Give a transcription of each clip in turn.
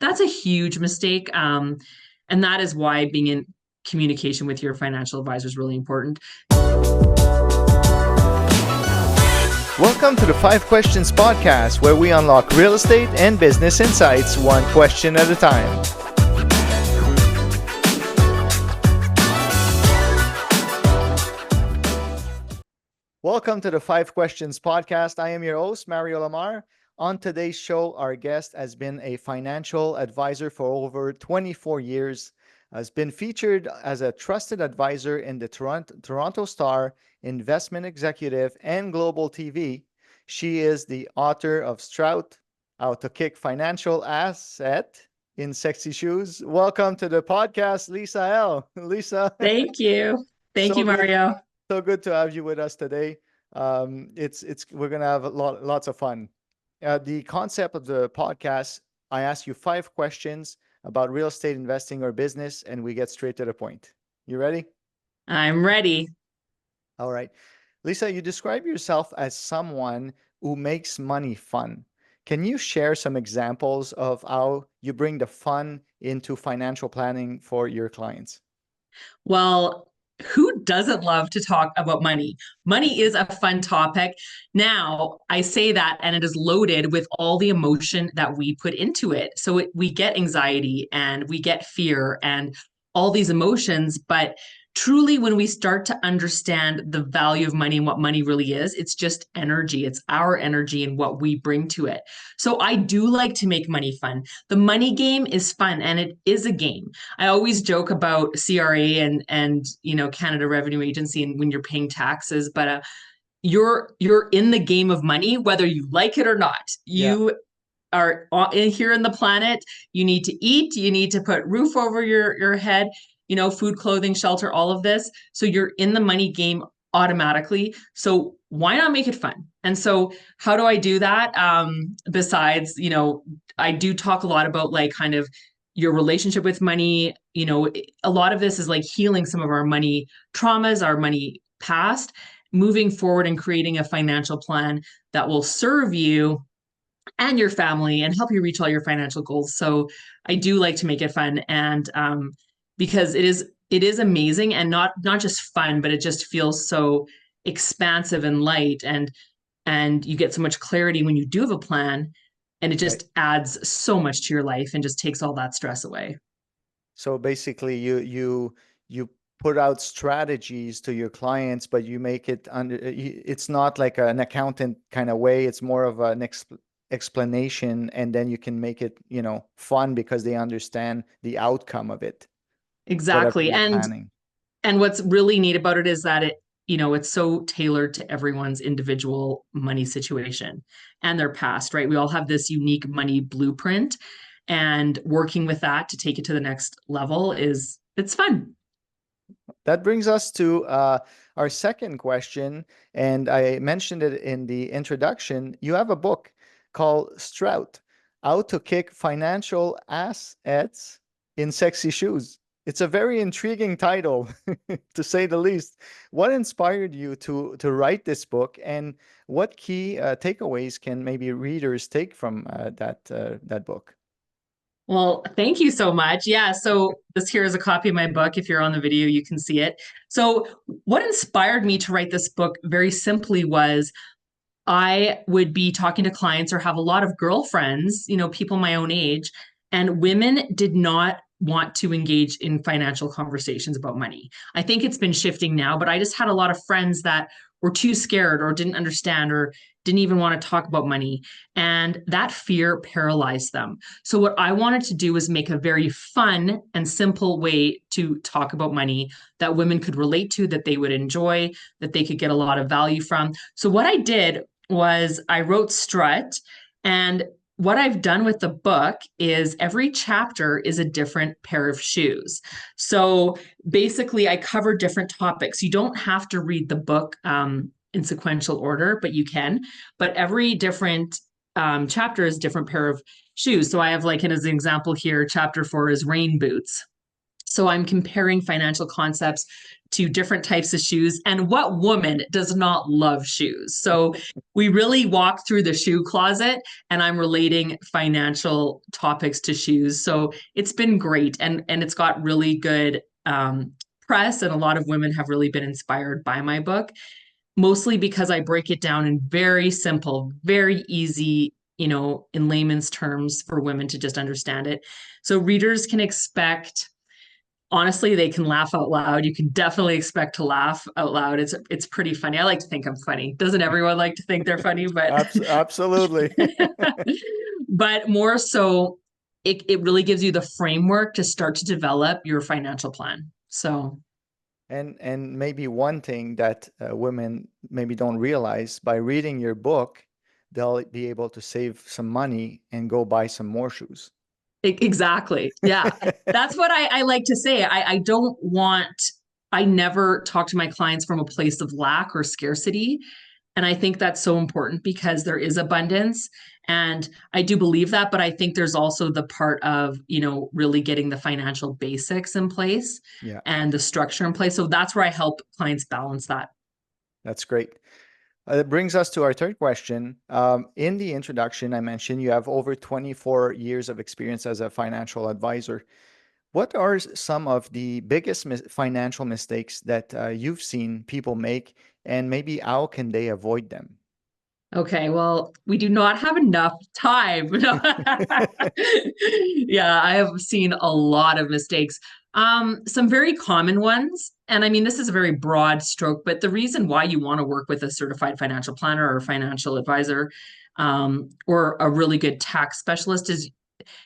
That's a huge mistake. And that is why being in communication with your financial advisor is really important. Welcome to the 5 Questions Podcast, where we unlock real estate and business insights one question at a time. Welcome to the 5 Questions Podcast. I am your host, Mario Lamar. On today's show, our guest has been a financial advisor for over 24 years, has been featured as a trusted advisor in the Toronto Star, Investment Executive, and Global TV. She is the author of Strut, How to Kick Financial Asset in Sexy Shoes. Welcome to the podcast, Lisa Elle. Lisa, Thank you. Thank so you, good, Mario. so good to have you with us today. It's we're gonna have lots of fun. The concept of the podcast, I ask you 5 questions about real estate investing or business, and we get straight to the point. You ready? I'm ready. All right. Lisa, you describe yourself as someone who makes money fun. Can you share some examples of how you bring the fun into financial planning for your clients? Well, who doesn't love to talk about money? Money is a fun topic. Now, I say that, and it is loaded with all the emotion that we put into it. So we get anxiety and we get fear and all these emotions. But truly, when we start to understand the value of money and what money really is, it's just energy. It's our energy and what we bring to it. So I do like to make money fun. The money game is fun, and it is a game. I always joke about CRA and Canada Revenue Agency and when you're paying taxes, but you're in the game of money whether you like it or not. Yeah. You are in here in the planet. You need to eat. You need to put roof over your head. Food, clothing, shelter, all of this. So you're in the money game automatically. So why not make it fun? And so how do I do that? Besides, I do talk a lot about like kind of your relationship with money. A lot of this is like healing some of our money traumas, our money past, moving forward and creating a financial plan that will serve you and your family and help you reach all your financial goals. So I do like to make it fun, and because it is amazing, and not just fun, but it just feels so expansive and light, and you get so much clarity when you do have a plan, and it Right. just adds so much to your life and just takes all that stress away. So basically, you put out strategies to your clients, but you make it under. It's not like an accountant kind of way. It's more of an explanation, and then you can make it, fun because they understand the outcome of it, whatever Exactly. you're And planning. And what's really neat about it is that it's so tailored to everyone's individual money situation and their past, right? We all have this unique money blueprint, and working with that to take it to the next level it's fun. That brings us to our second question, and I mentioned it in the introduction. You have a book called Strut, How to Kick Financial Assets in Sexy Shoes. It's a very intriguing title, to say the least. What inspired you to write this book, and what key takeaways can maybe readers take from that book? Well, thank you so much. Yeah, so this here is a copy of my book. If you're on the video, you can see it. So what inspired me to write this book very simply was I would be talking to clients or have a lot of girlfriends, people my own age, and women did not want to engage in financial conversations about money. I think it's been shifting now, but I just had a lot of friends that were too scared or didn't understand or didn't even want to talk about money. And that fear paralyzed them. So, what I wanted to do was make a very fun and simple way to talk about money that women could relate to, that they would enjoy, that they could get a lot of value from. So, what I did was I wrote Strut, and what I've done with the book is every chapter is a different pair of shoes. So basically, I cover different topics. You don't have to read the book in sequential order, but you can. But every different chapter is a different pair of shoes. So I have, like, as an example here, chapter 4 is rain boots. So I'm comparing financial concepts to different types of shoes, and what woman does not love shoes? So we really walk through the shoe closet, and I'm relating financial topics to shoes. So it's been great, and it's got really good press, and a lot of women have really been inspired by my book, mostly because I break it down in very simple, very easy, in layman's terms for women to just understand it. So readers can expect, honestly, they can laugh out loud. You can definitely expect to laugh out loud. It's pretty funny. I like to think I'm funny. Doesn't everyone like to think they're funny? But Absolutely. but more so, it really gives you the framework to start to develop your financial plan. So And maybe one thing that women maybe don't realize, by reading your book, they'll be able to save some money and go buy some more shoes. exactly. Yeah. That's what I like to say. I don't want, I never talk to my clients from a place of lack or scarcity. And I think that's so important because there is abundance. And I do believe that, but I think there's also the part of, really getting the financial basics in place Yeah, and the structure in place. So that's where I help clients balance that. that's great. It brings us to our third question. In the introduction, I mentioned you have over 24 years of experience as a financial advisor. What are some of the biggest financial mistakes that you've seen people make, and maybe how can they avoid them? Okay, well, we do not have enough time. Yeah, I have seen a lot of mistakes. Some very common ones, and I mean, this is a very broad stroke, but the reason why you want to work with a certified financial planner or financial advisor, or a really good tax specialist is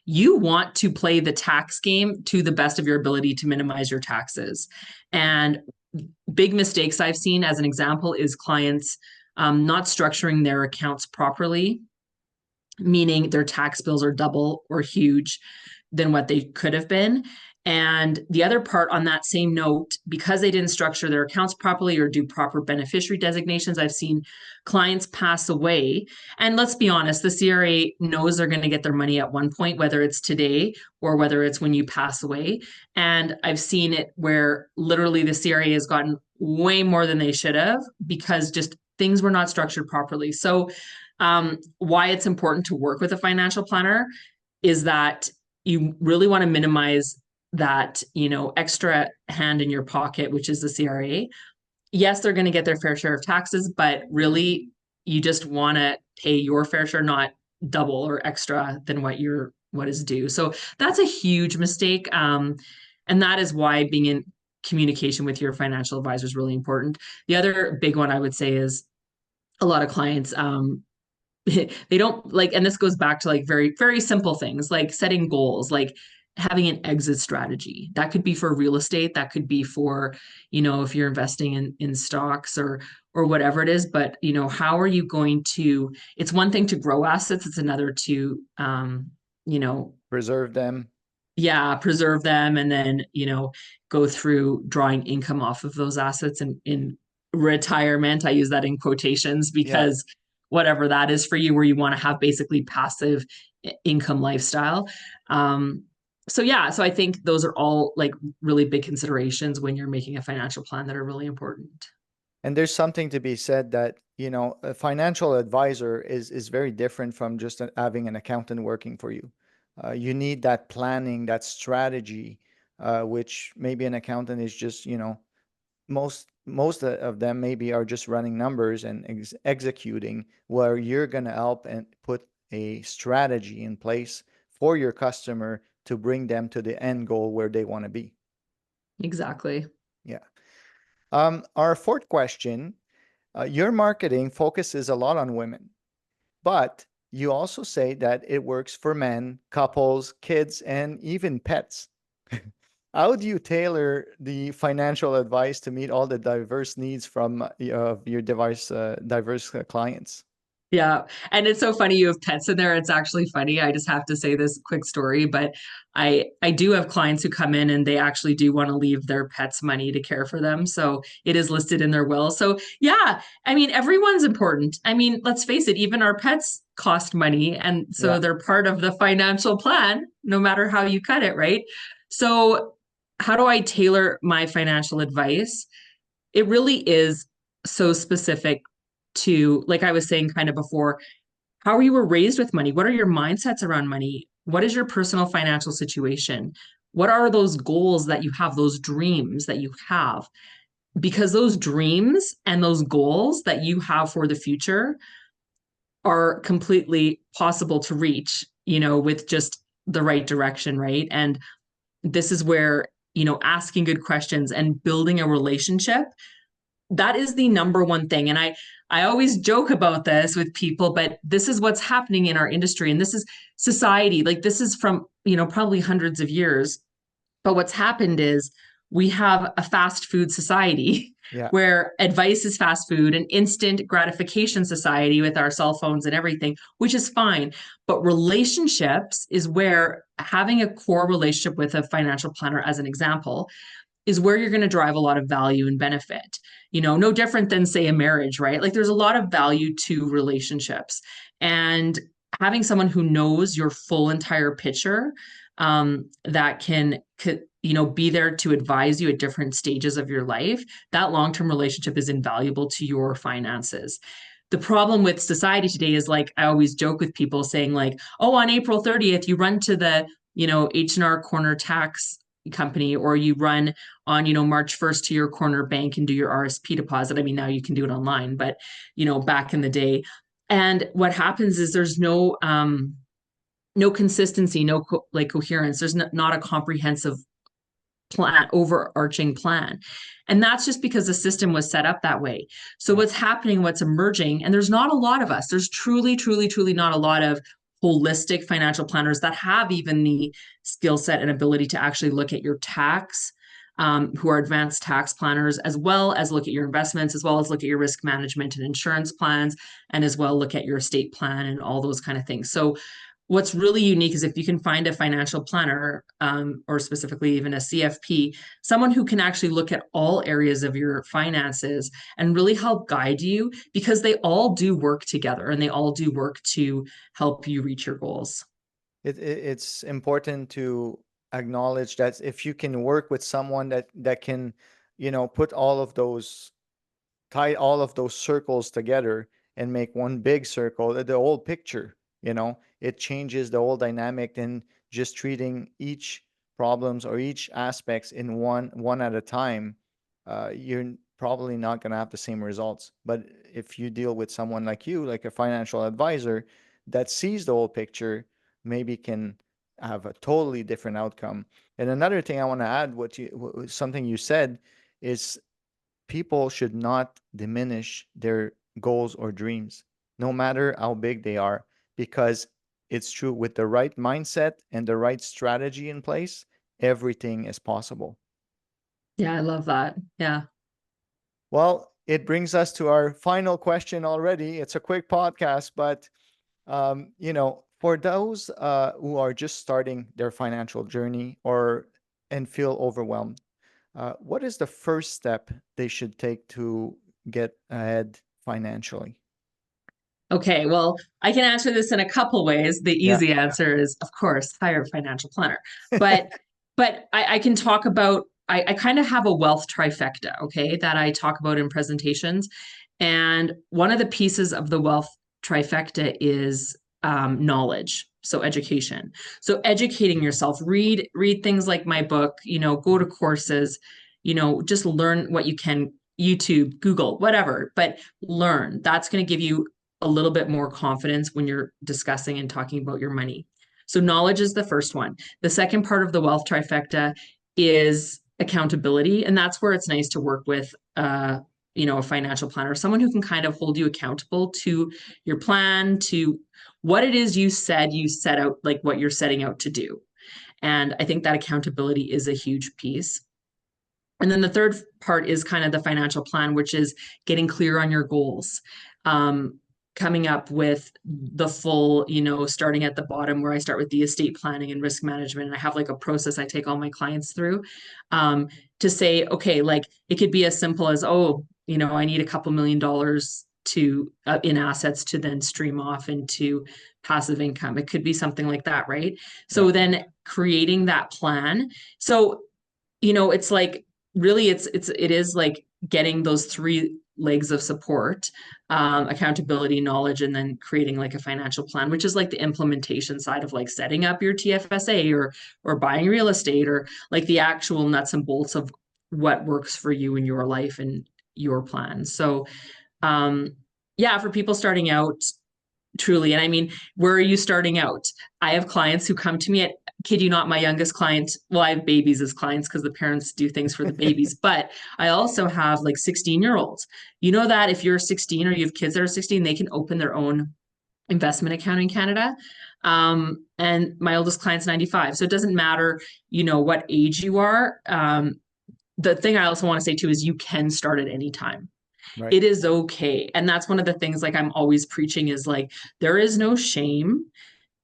you want to play the tax game to the best of your ability to minimize your taxes. And big mistakes I've seen, as an example, is clients not structuring their accounts properly, meaning their tax bills are double or huge than what they could have been. And the other part on that same note, because they didn't structure their accounts properly or do proper beneficiary designations, I've seen clients pass away. And let's be honest, the CRA knows they're going to get their money at one point, whether it's today or whether it's when you pass away. And I've seen it where literally the CRA has gotten way more than they should have because just things were not structured properly. So why it's important to work with a financial planner is that you really want to minimize that, extra hand in your pocket, which is the CRA. Yes, they're going to get their fair share of taxes, but really you just want to pay your fair share, not double or extra than what is due. So that's a huge mistake. And that is why being in communication with your financial advisor is really important. The other big one I would say is a lot of clients, they don't like, and this goes back to like very, very simple things like setting goals, like having an exit strategy. That could be for real estate. That could be for, if you're investing in stocks or whatever it is. But, how are you going to, it's one thing to grow assets. It's another to, you know, Preserve them. yeah, preserve them and then, go through drawing income off of those assets in retirement. I use that in quotations Yeah. because whatever that is for you, where you want to have basically passive income lifestyle. So yeah, so I think those are all like really big considerations when you're making a financial plan that are really important. And there's something to be said that, a financial advisor is very different from just having an accountant working for you. You need that planning, that strategy, which maybe an accountant is just, most of them maybe are just running numbers and executing, where you're going to help and put a strategy in place for your customer to bring them to the end goal where they want to be. Exactly. Yeah. Our fourth question, your marketing focuses a lot on women, but you also say that it works for men, couples, kids, and even pets. How do you tailor the financial advice to meet all the diverse needs from your diverse clients? Yeah. And it's so funny you have pets in there. It's actually funny. I just have to say this quick story, but I do have clients who come in and they actually do want to leave their pets money to care for them. So it is listed in their will. So yeah, I mean, everyone's important. I mean, let's face it, even our pets cost money. And Yeah. so they're part of the financial plan, no matter how you cut it, right? So how do I tailor my financial advice? It really is so specific to, like I was saying kind of before, how you were raised with money. What are your mindsets around money? What is your personal financial situation? What are those goals that you have, those dreams that you have? Because those dreams and those goals that you have for the future are completely possible to reach, with just the right direction, right? And this is where, asking good questions and building a relationship, that is the number one thing. And I always joke about this with people, but this is what's happening in our industry. And this is society. Like this is from, probably hundreds of years. But what's happened is we have a fast food society Yeah. where advice is fast food, an instant gratification society with our cell phones and everything, which is fine. But relationships is where having a core relationship with a financial planner, as an example, is where you're going to drive a lot of value and benefit. No different than, say, a marriage, right? Like there's a lot of value to relationships. And having someone who knows your full entire picture, that can, be there to advise you at different stages of your life, that long-term relationship is invaluable to your finances. The problem with society today is, like, I always joke with people saying, like, oh, on April 30th, you run to the, H&R corner tax company, or you run on, March 1st to your corner bank and do your RSP deposit. I mean, now you can do it online, but, back in the day. And what happens is there's no consistency, no coherence. There's not a comprehensive plan, overarching plan. And that's just because the system was set up that way. So Yeah. what's happening, what's emerging, and there's not a lot of us, there's truly, truly, truly not a lot of holistic financial planners that have even the skill set and ability to actually look at your tax, who are advanced tax planners, as well as look at your investments, as well as look at your risk management and insurance plans, and as well look at your estate plan and all those kind of things. So what's really unique is if you can find a financial planner, or specifically even a CFP, someone who can actually look at all areas of your finances and really help guide you, because they all do work together and they all do work to help you reach your goals. It's important to acknowledge that if you can work with someone that can, put all of those, tie all of those circles together and make one big circle, the whole picture, it changes the whole dynamic than just treating each problems or each aspects in one at a time. You're probably not going to have the same results. But if you deal with someone like you, like a financial advisor that sees the whole picture, maybe can have a totally different outcome. And another thing I want to add, something you said, is people should not diminish their goals or dreams, no matter how big they are, because it's true, with the right mindset and the right strategy in place, everything is possible. Yeah, I love that. Yeah. Well, it brings us to our final question already. It's a quick podcast, but for those who are just starting their financial journey or and feel overwhelmed, what is the first step they should take to get ahead financially? Okay, well, I can answer this in a couple ways. The Yeah. easy answer is, of course, hire a financial planner. But I can talk about, I kind of have a wealth trifecta, okay, that I talk about in presentations. And one of the pieces of the wealth trifecta is, knowledge. So education. So educating yourself, read things like my book, go to courses, just learn what you can, YouTube, Google, whatever, but learn. That's going to give you a little bit more confidence when you're discussing and talking about your money. So knowledge is the first one. The second part of the wealth trifecta is accountability. And that's where it's nice to work with, a financial planner, someone who can kind of hold you accountable to your plan, to what it is you set out, like what you're setting out to do. And I think that accountability is a huge piece. And then the third part is kind of the financial plan, which is getting clear on your goals. Coming up with the full, starting at the bottom where I start with the estate planning and risk management. And I have like a process I take all my clients through, to say, okay, like it could be as simple as, oh, I need a couple $1 million to in assets to then stream off into passive income. It could be something like that, right? Yeah. So then creating that plan. So it's like really it is like getting those three legs of support, accountability, knowledge, and then creating like a financial plan, which is like the implementation side of like setting up your TFSA or buying real estate, or like the actual nuts and bolts of what works for you in your life and your plan. So um yeah, for people starting out, truly. And I mean, where are you starting out? I have clients who come to me at, kid you not, my youngest client, well, I have babies as clients because the parents do things for the babies, but I also have like 16-year-olds. You know that if you're 16 or you have kids that are 16, they can open their own investment account in Canada. And my oldest client's 95. So it doesn't matter, what age you are. The thing I also want to say too is you can start at any time. Right. It is okay. And that's one of the things like I'm always preaching is like there is no shame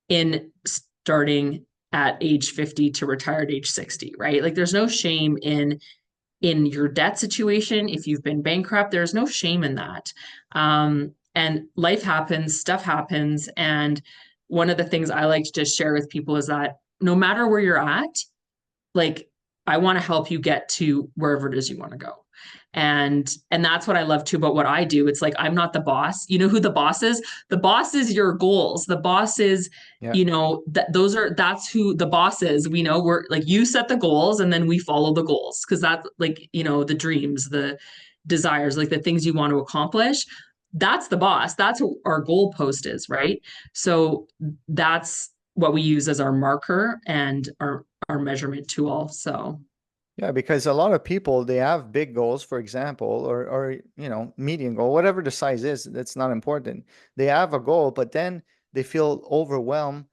in starting at age 50 to retire at age 60, right? Like there's no shame in your debt situation. If you've been bankrupt, there's no shame in that. And life happens, stuff happens. And one of the things I like to just share with people is that no matter where you're at, like I want to help you get to wherever it is you want to go. And that's what I love too about what I do. It's like I'm not the boss. You know who the boss is? The boss is your goals. The boss is, Yeah. that's who the boss is. We know we're like you set the goals and then we follow the goals because that's like, the dreams, the desires, like the things you want to accomplish. That's the boss. That's what our goal post is, right? So that's what we use as our marker and our measurement tool. So Yeah, because a lot of people they have big goals, for example, or medium goal, whatever the size is, that's not important. They have a goal, but then they feel overwhelmed.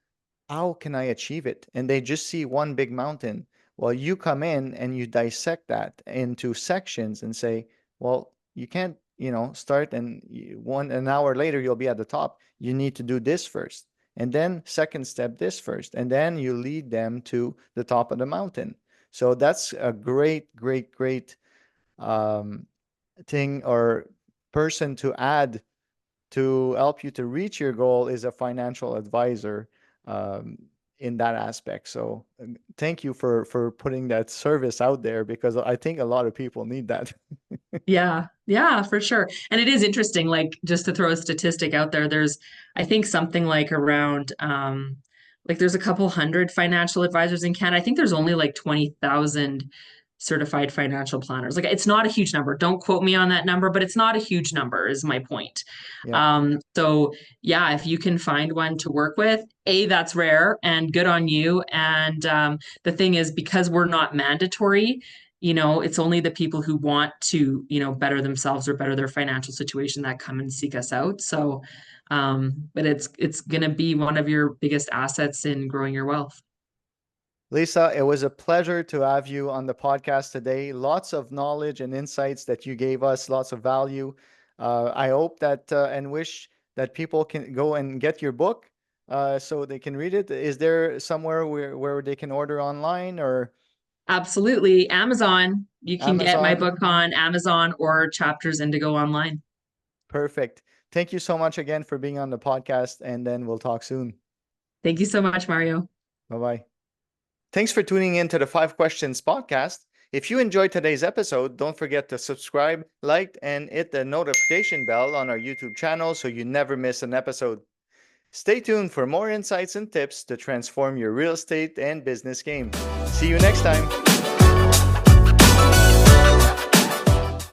How can I achieve it? And they just see one big mountain. Well, you come in and you dissect that into sections and say, well, you can't, start and an hour later you'll be at the top. You need to do this first. And then second step this first. And then you lead them to the top of the mountain. So that's a great, great, great um, thing or person to add to help you to reach your goal is a financial advisor um, in that aspect. So thank you for putting that service out there because I think a lot of people need that. yeah, yeah, for sure. And it is interesting, like just to throw a statistic out there, there's I think something like around like there's a couple hundred financial advisors in Canada. I think there's only like 20,000 certified financial planners. Like it's not a huge number. Don't quote me on that number, but it's not a huge number is my point. Yeah. So yeah, if you can find one to work with, that's rare and good on you. And the thing is, because we're not mandatory, it's only the people who want to, better themselves or better their financial situation that come and seek us out. So, but it's going to be one of your biggest assets in growing your wealth. Lisa, it was a pleasure to have you on the podcast today. Lots of knowledge and insights that you gave us, lots of value. I hope that and wish that people can go and get your book so they can read it. Is there somewhere where they can order online or Absolutely. Amazon. You can get my Amazon? book on Amazon or Chapters Indigo online. Perfect. Thank you so much again for being on the podcast, and then we'll talk soon. Thank you so much, Mario. Bye bye. Thanks for tuning in to the 5 Questions podcast. If you enjoyed today's episode, don't forget to subscribe, like, and hit the notification bell on our YouTube channel so you never miss an episode. Stay tuned for more insights and tips to transform your real estate and business game. See you next time.